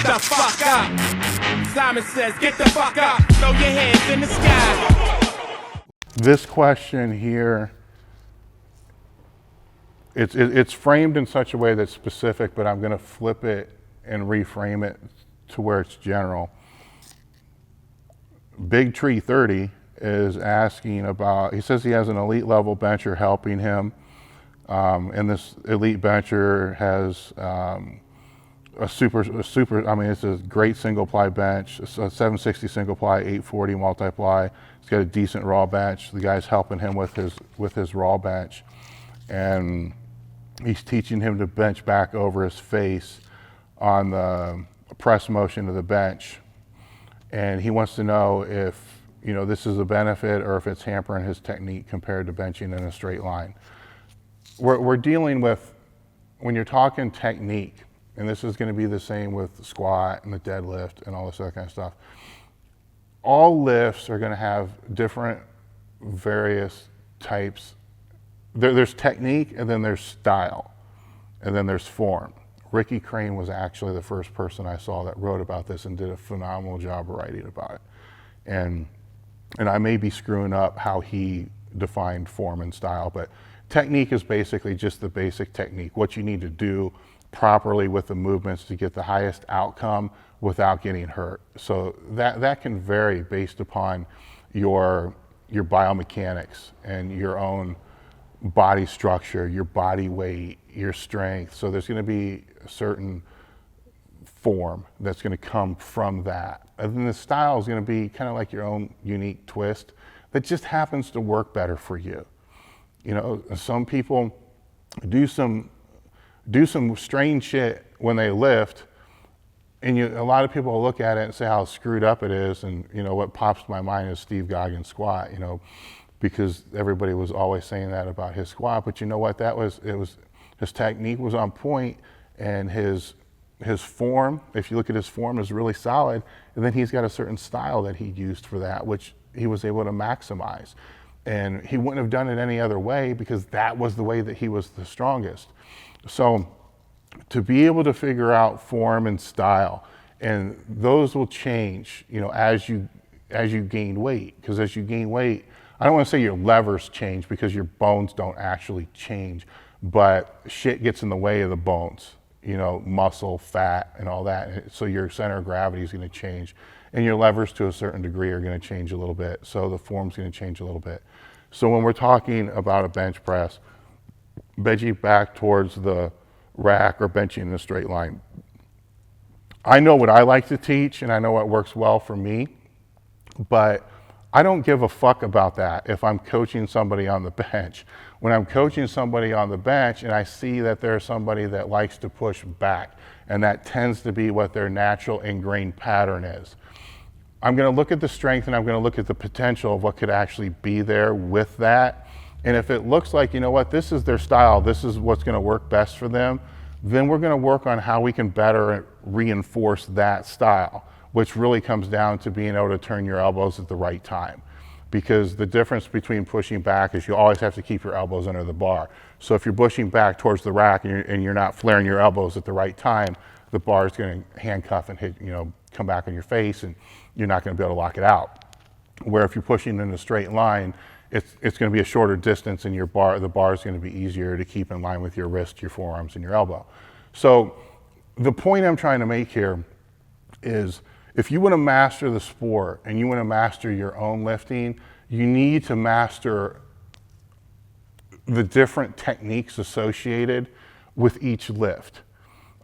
the fuck up. Simon says, get the fuck up. Throw your hands in the sky. This question here, it's framed in such a way that's specific, but I'm going to flip it and reframe it to where it's general. Big Tree 30 is asking about, he says he has an elite level bencher helping him, and this elite bencher has a super, I mean, it's a great single ply bench, a 760 single ply, 840 multiply. It's got a decent raw bench. The guy's helping him with his raw bench, and he's teaching him to bench back over his face on the press motion of the bench. And he wants to know if, you know, this is a benefit or if it's hampering his technique compared to benching in a straight line. We're dealing with, when you're talking technique, and this is going to be the same with the squat and the deadlift and all this other kind of stuff, all lifts are going to have different various types. There's technique, and then there's style, and then there's form. Ricky Crane was actually the first person I saw that wrote about this and did a phenomenal job of writing about it. And I may be screwing up how he defined form and style, but technique is basically just the basic technique, what you need to do properly with the movements to get the highest outcome without getting hurt. So that can vary based upon your biomechanics and your own body structure, your body weight, your strength. So there's going to be a certain form that's going to come from that. And then the style is going to be kind of like your own unique twist that just happens to work better for you. You know, some people do some strange shit when they lift, and a lot of people will look at it and say how screwed up it is. And you know, what pops to my mind is Steve Goggins' squat, you know, because everybody was always saying that about his squat. But you know what, his technique was on point, and his form, if you look at his form, is really solid. And then he's got a certain style that he used for that, which he was able to maximize. And he wouldn't have done it any other way because that was the way that he was the strongest. So to be able to figure out form and style, and those will change, you know, as you gain weight. Because as you gain weight, I don't want to say your levers change because your bones don't actually change, but shit gets in the way of the bones, you know, muscle, fat, and all that. So your center of gravity is going to change, and your levers to a certain degree are going to change a little bit. So the form's going to change a little bit. So when we're talking about a bench press, benching back towards the rack or benching in a straight line, I know what I like to teach, and I know what works well for me, but I don't give a fuck about that if I'm coaching somebody on the bench. When I'm coaching somebody on the bench and I see that there's somebody that likes to push back, and that tends to be what their natural ingrained pattern is, I'm going to look at the strength, and I'm going to look at the potential of what could actually be there with that. And if it looks like, you know what, this is their style, this is what's going to work best for them, then we're going to work on how we can better reinforce that style, which really comes down to being able to turn your elbows at the right time. Because the difference between pushing back is you always have to keep your elbows under the bar. So if you're pushing back towards the rack and you're not flaring your elbows at the right time, the bar is going to handcuff and hit, you know, come back on your face, and you're not going to be able to lock it out. Where if you're pushing in a straight line, it's going to be a shorter distance, and the bar is going to be easier to keep in line with your wrist, your forearms, and your elbow. So the point I'm trying to make here is, if you want to master the sport and you want to master your own lifting, you need to master the different techniques associated with each lift.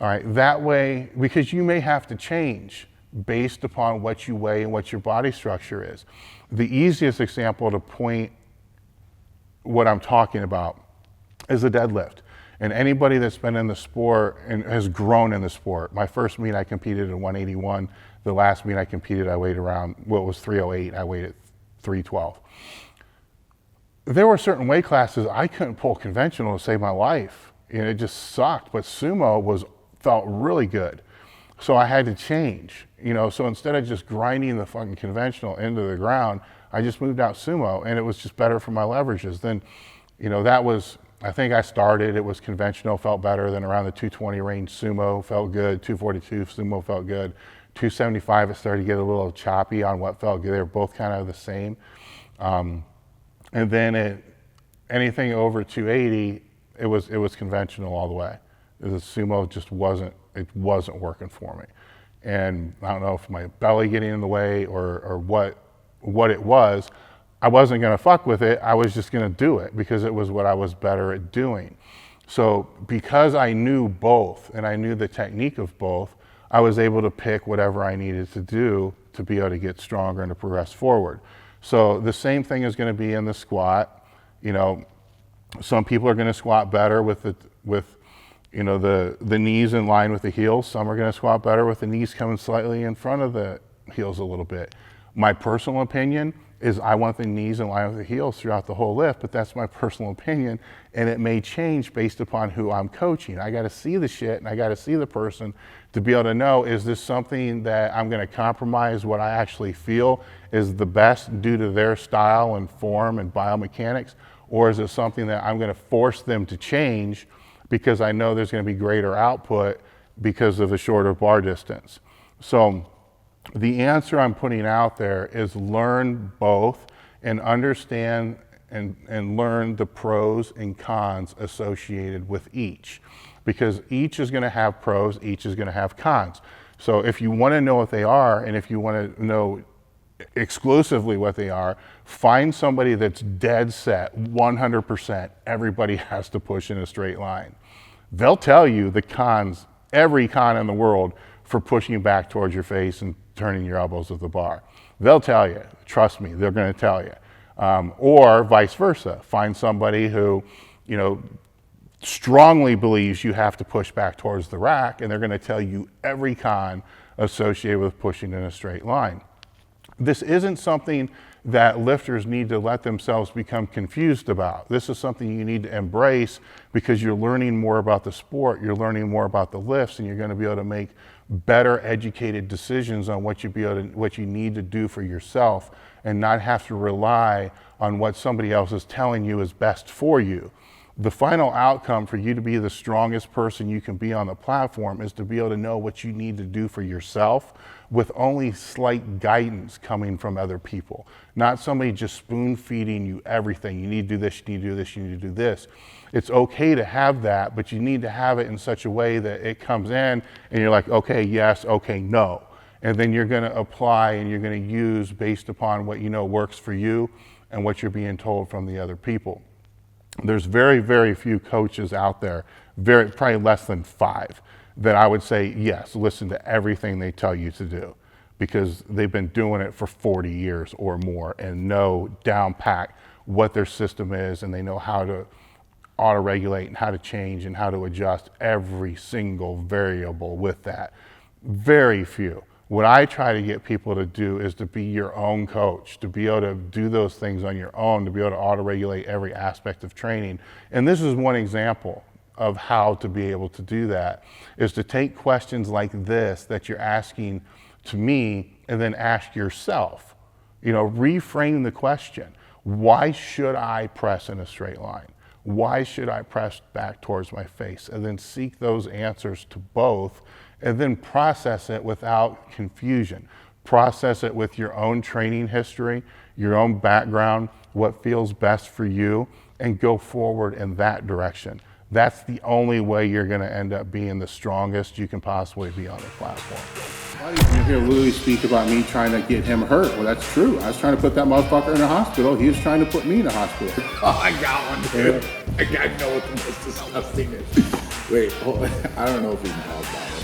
All right, that way, because you may have to change based upon what you weigh and what your body structure is. The easiest example to point what I'm talking about is a deadlift. And anybody that's been in the sport and has grown in the sport, my first meet I competed at 181. The last meet I competed, I weighed around, well, it was 308, I weighed at 312. There were certain weight classes I couldn't pull conventional to save my life. And it just sucked, but sumo felt really good. So I had to change, you know, so instead of just grinding the fucking conventional into the ground, I just moved out sumo, and it was just better for my leverages. Then, you know, that was I think I started, it was conventional, felt better. Then around the 220 range, Sumo felt good. 242, Sumo felt good. 275, it started to get a little choppy on what felt good. They were both kind of the same. And then anything over 280, it was conventional all the way. The Sumo just wasn't working for me. And I don't know if my belly getting in the way or what it was. I wasn't gonna fuck with it, I was just gonna do it because it was what I was better at doing. So because I knew both and I knew the technique of both, I was able to pick whatever I needed to do to be able to get stronger and to progress forward. So the same thing is gonna be in the squat. You know, some people are gonna squat better with you know, the knees in line with the heels. Some are gonna squat better with the knees coming slightly in front of the heels a little bit. My personal opinion is I want the knees in line with the heels throughout the whole lift, but that's my personal opinion, and it may change based upon who I'm coaching. I gotta see the shit and I gotta see the person to be able to know, is this something that I'm gonna compromise what I actually feel is the best due to their style and form and biomechanics, or is it something that I'm gonna force them to change because I know there's gonna be greater output because of the shorter bar distance. So the answer I'm putting out there is learn both and understand and learn the pros and cons associated with each, because each is gonna have pros, each is gonna have cons. So if you wanna know what they are, and if you wanna know exclusively what they are, find somebody that's dead set, 100%, everybody has to push in a straight line. They'll tell you the cons, every con in the world for pushing back towards your face and turning your elbows at the bar. They'll tell you, trust me, they're gonna tell you. Or vice versa, find somebody who, you know, strongly believes you have to push back towards the rack, and they're gonna tell you every con associated with pushing in a straight line. This isn't something that lifters need to let themselves become confused about. This is something you need to embrace because you're learning more about the sport, you're learning more about the lifts, and you're gonna be able to make better educated decisions on what you need to do for yourself and not have to rely on what somebody else is telling you is best for you. The final outcome for you to be the strongest person you can be on the platform is to be able to know what you need to do for yourself with only slight guidance coming from other people. Not somebody just spoon feeding you everything. You need to do this, you need to do this, you need to do this. It's okay to have that, but you need to have it in such a way that it comes in and you're like, okay, yes, okay, no. And then you're gonna apply and you're gonna use based upon what you know works for you and what you're being told from the other people. There's very, very few coaches out there, probably less than 5, that I would say, yes, listen to everything they tell you to do, because they've been doing it for 40 years or more and know down pat what their system is, and they know how to auto-regulate and how to change and how to adjust every single variable with that. Very few. What I try to get people to do is to be your own coach, to be able to do those things on your own, to be able to auto-regulate every aspect of training. And this is one example of how to be able to do that, is to take questions like this that you're asking to me and then ask yourself. You know, reframe the question. Why should I press in a straight line? Why should I press back towards my face? And then seek those answers to both, and then process it without confusion. Process it with your own training history, your own background, what feels best for you, and go forward in that direction. That's the only way you're gonna end up being the strongest you can possibly be on the platform. You hear Louis speak about me trying to get him hurt. Well, that's true. I was trying to put that motherfucker in a hospital. He was trying to put me in a hospital. Oh, I got one, dude. I know what the most disgusting is. Wait, hold on. I don't know if we can talk about it.